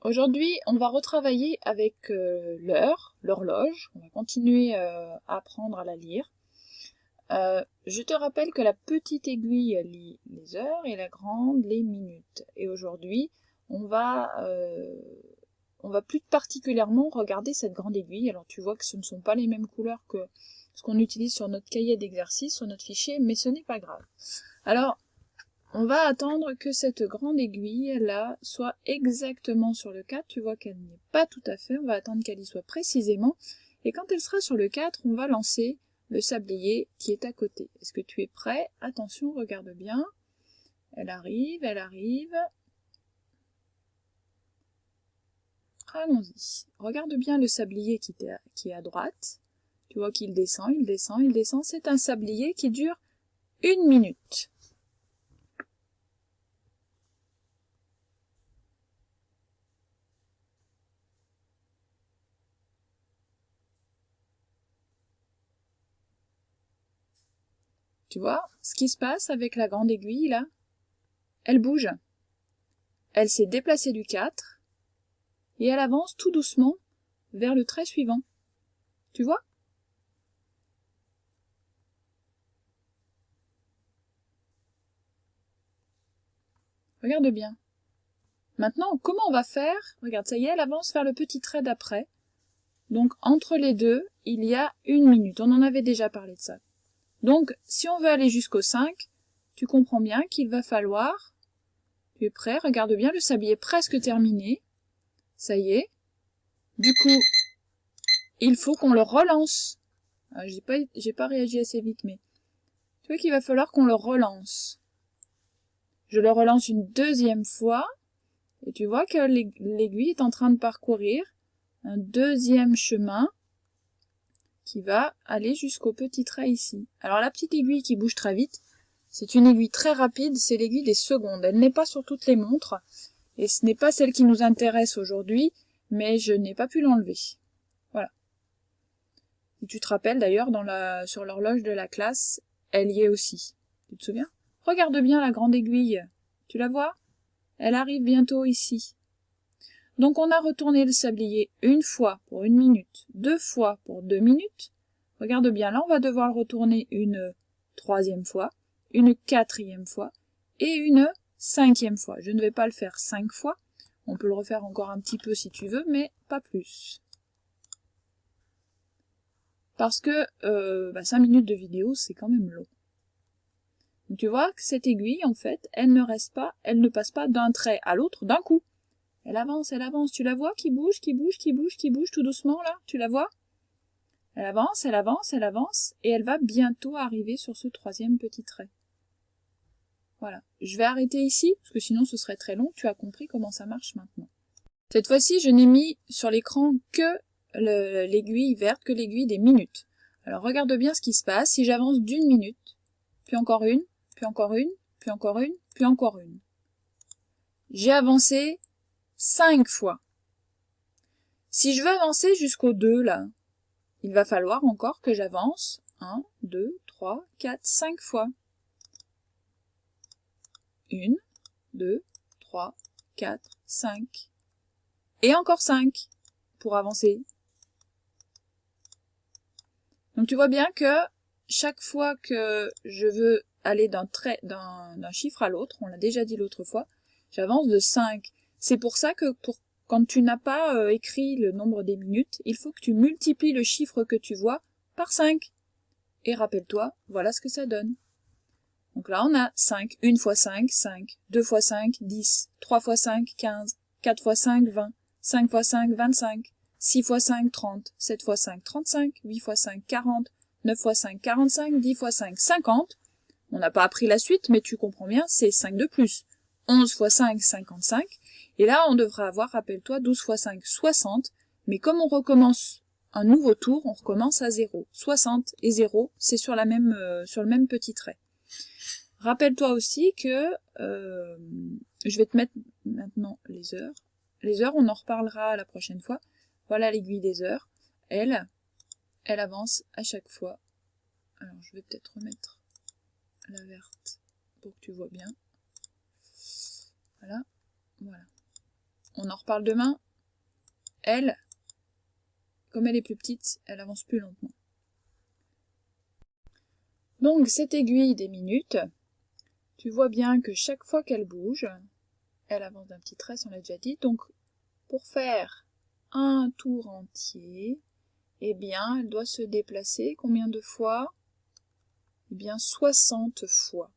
Aujourd'hui, on va retravailler avec l'horloge. On va continuer à apprendre à la lire. Je te rappelle que la petite aiguille lit les heures et la grande les minutes. Et aujourd'hui, on va plus particulièrement regarder cette grande aiguille. Alors tu vois que ce ne sont pas les mêmes couleurs que ce qu'on utilise sur notre cahier d'exercice, sur notre fichier, mais ce n'est pas grave. Alors, on va attendre que cette grande aiguille là soit exactement sur le 4. Tu vois qu'elle n'y est pas tout à fait. On va attendre qu'elle y soit précisément. Et quand elle sera sur le 4, on va lancer le sablier qui est à côté. Est-ce que tu es prêt? Attention, regarde bien. Elle arrive, elle arrive. Allons-y. Regarde bien le sablier qui est à droite. Tu vois qu'il descend, il descend, il descend. C'est un sablier qui dure 1 minute. Tu vois ce qui se passe avec la grande aiguille là? Elle bouge. Elle s'est déplacée du 4 et elle avance tout doucement vers le trait suivant. Tu vois? Regarde bien. Maintenant, comment on va faire? Regarde, ça y est, elle avance vers le petit trait d'après. Donc, entre les deux, il y a 1 minute. On en avait déjà parlé de ça. Donc, si on veut aller jusqu'au 5, tu comprends bien qu'il va falloir... Tu es prêt? Regarde bien, le sablier est presque terminé. Ça y est. Du coup, il faut qu'on le relance. Ah, j'ai pas réagi assez vite, mais... Tu vois qu'il va falloir qu'on le relance. Je le relance une deuxième fois. Et tu vois que l'aiguille est en train de parcourir un deuxième chemin qui va aller jusqu'au petit trait ici. Alors la petite aiguille qui bouge très vite, c'est une aiguille très rapide, c'est l'aiguille des secondes. Elle n'est pas sur toutes les montres, et ce n'est pas celle qui nous intéresse aujourd'hui, mais je n'ai pas pu l'enlever. Voilà. Et tu te rappelles d'ailleurs, sur l'horloge de la classe, elle y est aussi. Tu te souviens? Regarde bien la grande aiguille. Tu la vois? Elle arrive bientôt ici. Donc on a retourné le sablier une fois pour 1 minute, 2 fois pour 2 minutes. Regarde bien, là on va devoir le retourner une 3e fois, une 4e fois et une 5e fois. Je ne vais pas le faire 5 fois, on peut le refaire encore un petit peu si tu veux, mais pas plus. Parce que 5 minutes de vidéo c'est quand même long. Donc tu vois que cette aiguille en fait, elle ne passe pas d'un trait à l'autre d'un coup. Elle avance, tu la vois qui bouge, qui bouge, qui bouge, qui bouge tout doucement là, tu la vois? Elle avance, elle avance, elle avance, et elle va bientôt arriver sur ce 3e petit trait. Voilà. Je vais arrêter ici, parce que sinon ce serait très long, tu as compris comment ça marche maintenant. Cette fois-ci, je n'ai mis sur l'écran que l'aiguille verte, que l'aiguille des minutes. Alors regarde bien ce qui se passe, si j'avance d'1 minute, puis encore une, puis encore une, puis encore une, puis encore une. J'ai avancé 5 fois. Si je veux avancer jusqu'au 2, là, il va falloir encore que j'avance 1, 2, 3, 4, 5 fois. 1, 2, 3, 4, 5. Et encore 5 pour avancer. Donc tu vois bien que chaque fois que je veux aller d'un chiffre à l'autre, on l'a déjà dit l'autre fois, j'avance de 5. C'est pour ça que quand tu n'as pas écrit le nombre des minutes, il faut que tu multiplies le chiffre que tu vois par 5. Et rappelle-toi, voilà ce que ça donne. Donc là, on a 5. 1 fois 5, 5. 2 fois 5, 10. 3 fois 5, 15. 4 fois 5, 20. 5 fois 5, 25. 6 fois 5, 30. 7 fois 5, 35. 8 fois 5, 40. 9 fois 5, 45. 10 fois 5, 50. On n'a pas appris la suite, mais tu comprends bien, c'est 5 de plus. 11 fois 5, 55. Et là, on devrait avoir, rappelle-toi, 12 fois 5, 60. Mais comme on recommence un nouveau tour, on recommence à 0. 60 et 0, c'est sur le même petit trait. Rappelle-toi aussi que je vais te mettre maintenant les heures. Les heures, on en reparlera la prochaine fois. Voilà l'aiguille des heures. Elle avance à chaque fois. Alors, je vais peut-être remettre la verte pour que tu vois bien. Voilà, voilà. on en reparle demain. Elle, comme elle est plus petite, elle avance plus lentement. Donc cette aiguille des minutes, tu vois bien que chaque fois qu'elle bouge, elle avance d'un petit trait, on l'a déjà dit. Donc pour faire un tour entier, eh bien elle doit se déplacer combien de fois? Eh bien 60 fois.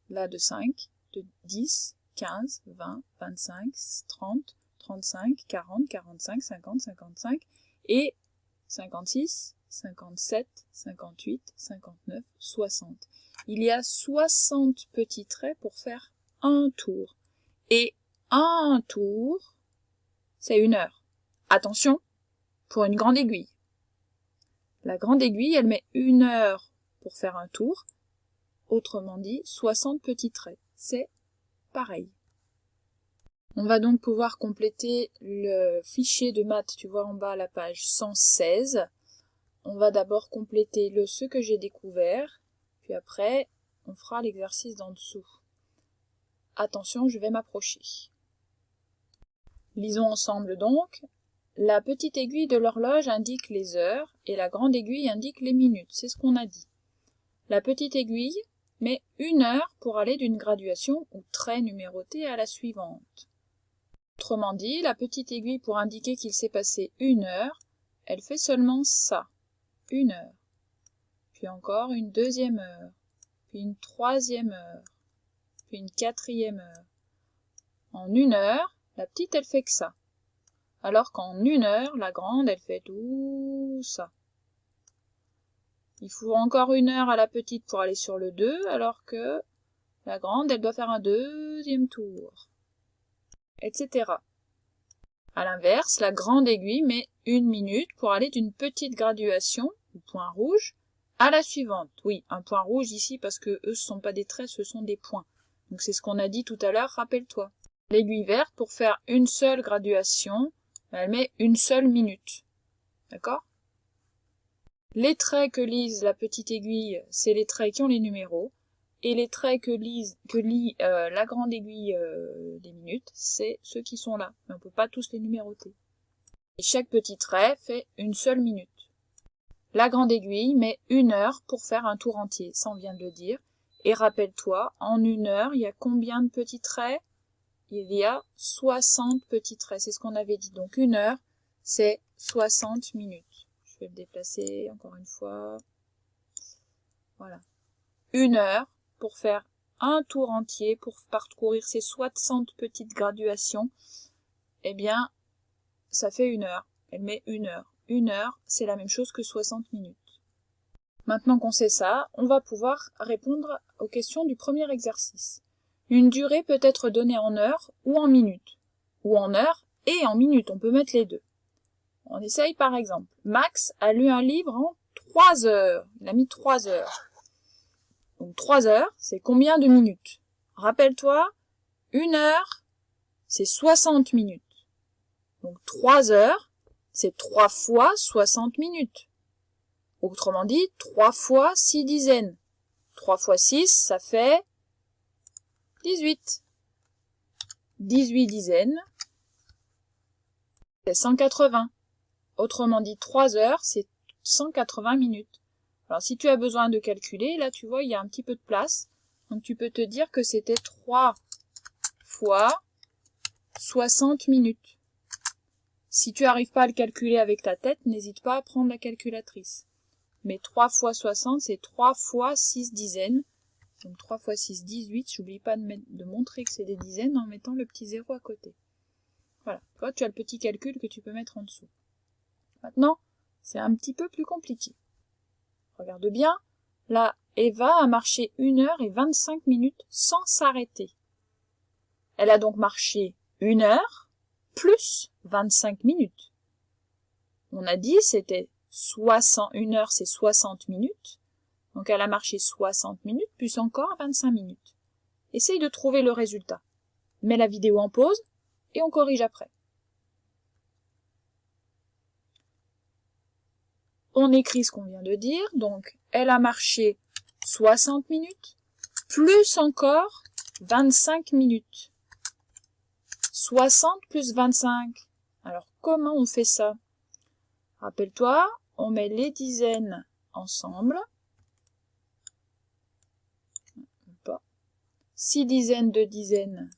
Là de 5, de 10, 15, 20, 25, 30, 35, 40, 45, 50, 55 et 56, 57, 58, 59, 60. Il y a 60 petits traits pour faire un tour. Et un tour, c'est 1 heure. Attention, pour une grande aiguille. La grande aiguille, elle met 1 heure pour faire un tour. Autrement dit, 60 petits traits. C'est pareil. On va donc pouvoir compléter le fichier de maths, tu vois en bas à la page 116. On va d'abord compléter ce que j'ai découvert, puis après, on fera l'exercice d'en dessous. Attention, je vais m'approcher. Lisons ensemble donc. La petite aiguille de l'horloge indique les heures et la grande aiguille indique les minutes. C'est ce qu'on a dit. La petite aiguille met 1 heure pour aller d'une graduation ou trait numéroté à la suivante. Autrement dit, la petite aiguille pour indiquer qu'il s'est passé 1 heure, elle fait seulement ça. 1 heure. Puis encore une deuxième heure. Puis une troisième heure. Puis une quatrième heure. En 1 heure, la petite, elle fait que ça. Alors qu'en 1 heure, la grande, elle fait tout ça. Il faut encore 1 heure à la petite pour aller sur le 2, alors que la grande, elle doit faire un deuxième tour, etc. À l'inverse, la grande aiguille met 1 minute pour aller d'une petite graduation, ou point rouge, à la suivante. Oui, un point rouge ici parce que eux, ce sont pas des traits, ce sont des points. Donc c'est ce qu'on a dit tout à l'heure, rappelle-toi. L'aiguille verte, pour faire une seule graduation, elle met 1 seule minute. D'accord? Les traits que lise la petite aiguille, c'est les traits qui ont les numéros. Et les traits que lit la grande aiguille des minutes, c'est ceux qui sont là. Mais on ne peut pas tous les numéroter. Et chaque petit trait fait 1 seule minute. La grande aiguille met 1 heure pour faire un tour entier, ça on vient de le dire. Et rappelle-toi, en 1 heure, il y a combien de petits traits? Il y a 60 petits traits, c'est ce qu'on avait dit. Donc 1 heure, c'est 60 minutes. Je vais le déplacer encore une fois. Voilà. 1 heure pour faire un tour entier, pour parcourir ces 60 petites graduations. Eh bien, ça fait 1 heure. Elle met 1 heure. 1 heure, c'est la même chose que 60 minutes. Maintenant qu'on sait ça, on va pouvoir répondre aux questions du premier exercice. Une durée peut être donnée en heures ou en minutes. Ou en heures et en minutes, on peut mettre les deux. On essaye par exemple. Max a lu un livre en 3 heures. Il a mis 3 heures. Donc 3 heures, c'est combien de minutes? Rappelle-toi, 1 heure, c'est 60 minutes. Donc 3 heures, c'est 3 fois 60 minutes. Autrement dit, 3 fois 6 dizaines. 3 fois 6, ça fait 18. 18 dizaines, c'est 180. Autrement dit, 3 heures, c'est 180 minutes. Alors, si tu as besoin de calculer, là, tu vois, il y a un petit peu de place. Donc, tu peux te dire que c'était 3 fois 60 minutes. Si tu n'arrives pas à le calculer avec ta tête, n'hésite pas à prendre la calculatrice. Mais 3 fois 60, c'est 3 fois 6 dizaines. Donc 3 fois 6, 18. J'oublie pas de montrer que c'est des dizaines en mettant le petit 0 à côté. Voilà. Toi, tu as le petit calcul que tu peux mettre en dessous. Maintenant, c'est un petit peu plus compliqué. Regarde bien. Là, Eva a marché 1 heure et 25 minutes sans s'arrêter. Elle a donc marché 1 heure plus 25 minutes. On a dit c'était 1 heure, c'est 60 minutes. Donc elle a marché 60 minutes, plus encore 25 minutes. Essaye de trouver le résultat. Mets la vidéo en pause et on corrige après. On écrit ce qu'on vient de dire. Donc elle a marché 60 minutes, plus encore 25 minutes. 60 plus 25. Alors, comment on fait ça? Rappelle-toi, on met les dizaines ensemble. 6 dizaines de dizaines.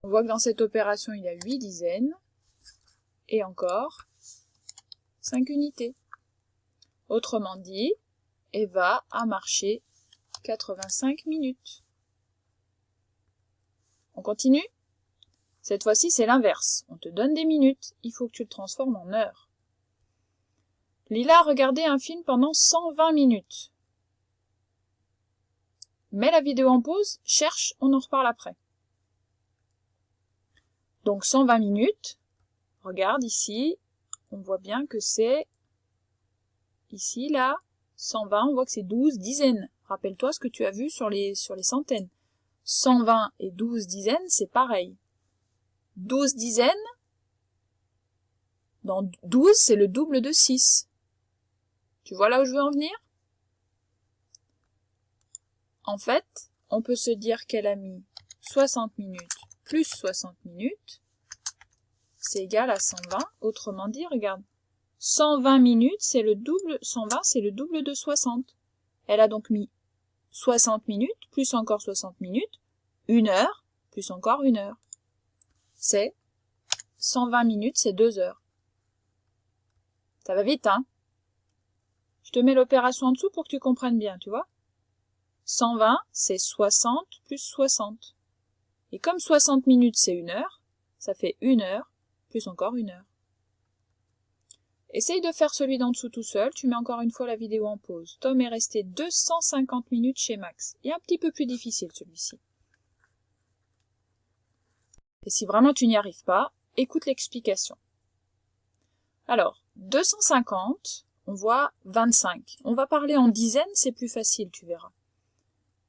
On voit que dans cette opération, il y a 8 dizaines. Et encore 5 unités. Autrement dit, Eva a marché 85 minutes. On continue? Cette fois-ci, c'est l'inverse. On te donne des minutes. Il faut que tu le transformes en heures. Lila a regardé un film pendant 120 minutes. Mets la vidéo en pause, cherche, on en reparle après. Donc 120 minutes. Regarde ici, on voit bien que c'est ici, là, 120, on voit que c'est 12 dizaines. Rappelle-toi ce que tu as vu sur les centaines. 120 et 12 dizaines, c'est pareil. 12 dizaines, dans 12, c'est le double de 6. Tu vois là où je veux en venir? En fait, on peut se dire qu'elle a mis 60 minutes plus 60 minutes, c'est égal à 120. Autrement dit, regarde, 120 minutes, c'est le double, 120, c'est le double de 60. Elle a donc mis 60 minutes, plus encore 60 minutes, 1 heure, plus encore 1 heure. C'est 120 minutes, c'est 2 heures. Ça va vite, hein? Je te mets l'opération en dessous pour que tu comprennes bien, tu vois? 120, c'est 60 plus 60. Et comme 60 minutes, c'est 1 heure, ça fait 1 heure, plus encore 1 heure. Essaye de faire celui d'en dessous tout seul, tu mets encore une fois la vidéo en pause. Tom est resté 250 minutes chez Max. Et un petit peu plus difficile celui-ci. Et si vraiment tu n'y arrives pas, écoute l'explication. Alors, 250, on voit 25. On va parler en dizaines, c'est plus facile, tu verras.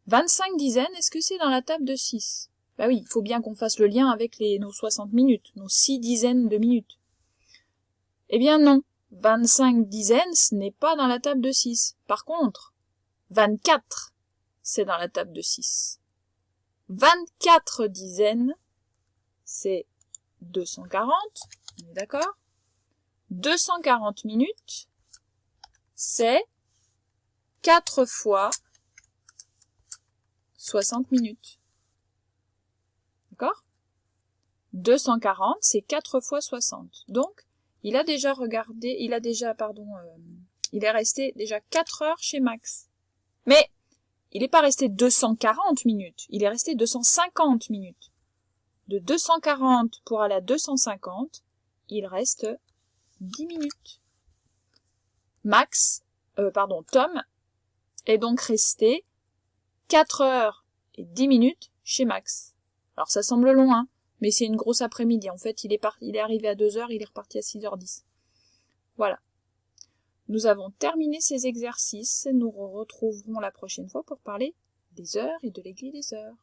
25 dizaines, est-ce que c'est dans la table de 6? Bah oui, il faut bien qu'on fasse le lien avec nos 60 minutes, nos 6 dizaines de minutes. Eh bien non, 25 dizaines, ce n'est pas dans la table de 6. Par contre, 24, c'est dans la table de 6. 24 dizaines, c'est 240, on est d'accord? 240 minutes, c'est 4 fois 60 minutes. D'accord? 240, c'est 4 fois 60. Donc, il est resté déjà 4 heures chez Max. Mais, il n'est pas resté 240 minutes, il est resté 250 minutes. De 240 pour aller à 250, il reste 10 minutes. Tom est donc resté 4 heures et 10 minutes chez Max. Alors ça semble long, hein, mais c'est une grosse après-midi. En fait, il est arrivé à 2 heures, il est reparti à 6h10. Voilà. Nous avons terminé ces exercices. Nous retrouverons la prochaine fois pour parler des heures et de l'aiguille des heures.